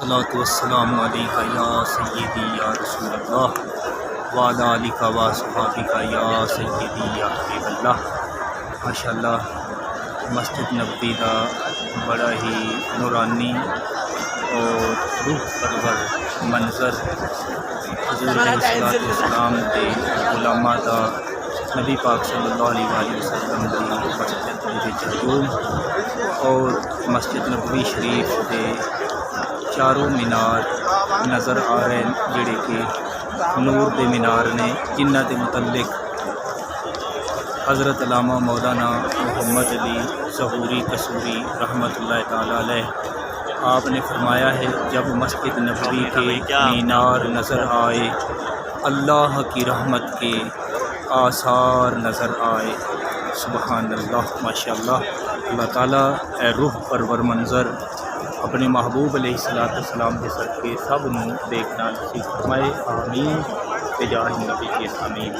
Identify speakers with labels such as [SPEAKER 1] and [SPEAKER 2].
[SPEAKER 1] الصلاۃ والسلام علیکہ یا سیدی یا رسول اللہ وعلی آلک و اصحابک یا سیدی یا حبیب اللہ۔ ماشاءاللہ مسجد نبوی کا بڑا ہی نورانی اور روح پرور منظر حضور علیہ السلام کے علماء دا نبی پاک صلی اللہ علیہ وسلم کی مسجد وچ ہجوم اور مسجد نبوی شریف کے چاروں مینار نظر آ رہے ہیں جڑے کہ نور دے مینار نے، جنہ کے متعلق حضرت علامہ مولانا محمد علی ظہوری قصوری رحمۃ اللہ تعالیٰ علیہ آپ نے فرمایا ہے، جب مسجد نبوی کے مینار نظر آئے اللہ کی رحمت کے آثار نظر آئے۔ سبحان اللہ، ماشاءاللہ۔ اللہ تعالیٰ اے روح پرور منظر اپنے محبوب علیہ السلام کے صدقے سب نوں دیکھنا نصیب فرمائے، آمین بجاہ نبی آمین۔